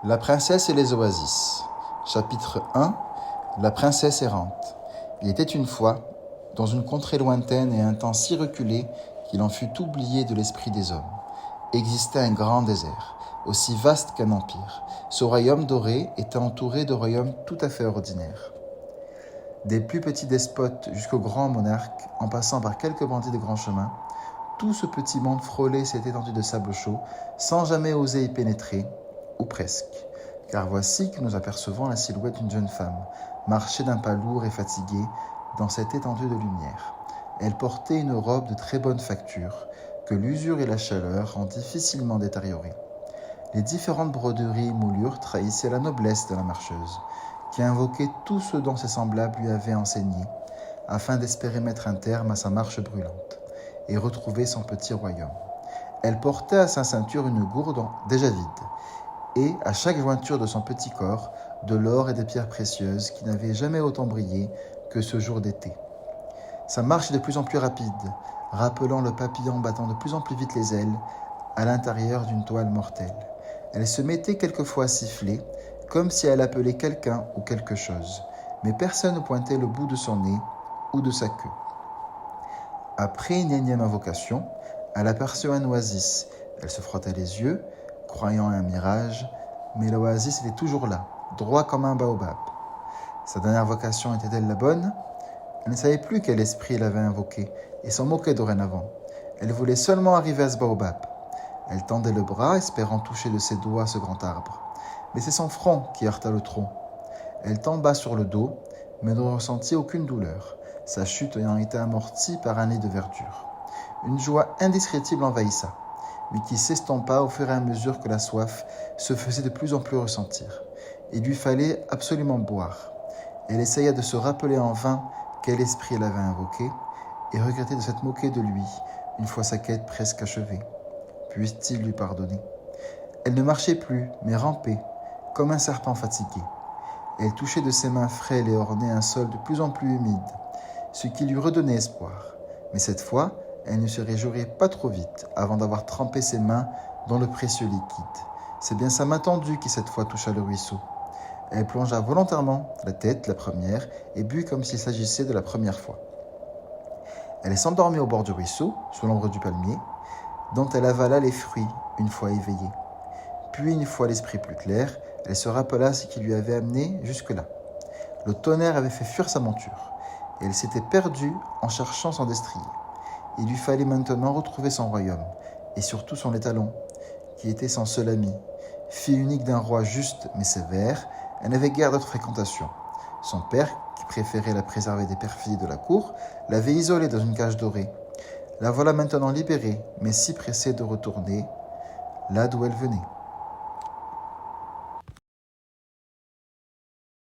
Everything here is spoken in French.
La princesse et les oasis. Chapitre 1. La princesse errante. Il était une fois, dans une contrée lointaine et un temps si reculé qu'il en fut oublié de l'esprit des hommes, existait un grand désert, aussi vaste qu'un empire. Ce royaume doré était entouré de royaumes tout à fait ordinaires. Des plus petits despotes jusqu'aux grands monarques, en passant par quelques bandits de grand chemin, tout ce petit monde frôlait cette étendue de sable chaud, sans jamais oser y pénétrer, ou presque. Car voici que nous apercevons la silhouette d'une jeune femme, marcher d'un pas lourd et fatigué dans cette étendue de lumière. Elle portait une robe de très bonne facture, que l'usure et la chaleur ont difficilement détériorée. Les différentes broderies et moulures trahissaient la noblesse de la marcheuse, qui invoquait tout ce dont ses semblables lui avaient enseigné, afin d'espérer mettre un terme à sa marche brûlante et retrouver son petit royaume. Elle portait à sa ceinture une gourde déjà vide, et à chaque jointure de son petit corps, de l'or et des pierres précieuses qui n'avaient jamais autant brillé que ce jour d'été. Sa marche est de plus en plus rapide, rappelant le papillon battant de plus en plus vite les ailes à l'intérieur d'une toile mortelle. Elle se mettait quelquefois à siffler, comme si elle appelait quelqu'un ou quelque chose, mais personne ne pointait le bout de son nez ou de sa queue. Après une énième invocation, elle aperçut un oasis. Elle se frottait les yeux, croyant à un mirage, mais l'oasis était toujours là, droit comme un baobab. Sa dernière vocation était-elle la bonne ? Elle ne savait plus quel esprit l'avait invoquée et s'en moquait dorénavant. Elle voulait seulement arriver à ce baobab. Elle tendait le bras, espérant toucher de ses doigts ce grand arbre. Mais c'est son front qui heurta le tronc. Elle tomba sur le dos, mais ne ressentit aucune douleur, sa chute ayant été amortie par un nid de verdure. Une joie indescriptible envahissa, mais qui s'estompa au fur et à mesure que la soif se faisait de plus en plus ressentir. Il lui fallait absolument boire. Elle essaya de se rappeler en vain quel esprit l'avait invoqué et regrettait de s'être moqué de lui une fois sa quête presque achevée. Puisse-t-il lui pardonner ? Elle ne marchait plus, mais rampait, comme un serpent fatigué. Elle touchait de ses mains frêles et ornées un sol de plus en plus humide, ce qui lui redonnait espoir. Mais cette fois, elle ne se réjouirait pas trop vite avant d'avoir trempé ses mains dans le précieux liquide. C'est bien sa main tendue qui cette fois toucha le ruisseau. Elle plongea volontairement la tête, la première, et but comme s'il s'agissait de la première fois. Elle s'endormit au bord du ruisseau, sous l'ombre du palmier, dont elle avala les fruits une fois éveillée. Puis, une fois l'esprit plus clair, elle se rappela ce qui lui avait amené jusque-là. Le tonnerre avait fait fuir sa monture, et elle s'était perdue en cherchant son destrier. Il lui fallait maintenant retrouver son royaume, et surtout son étalon, qui était son seul ami. Fille unique d'un roi juste mais sévère, elle n'avait guère d'autre fréquentation. Son père, qui préférait la préserver des perfidies de la cour, l'avait isolée dans une cage dorée. La voilà maintenant libérée, mais si pressée de retourner là d'où elle venait.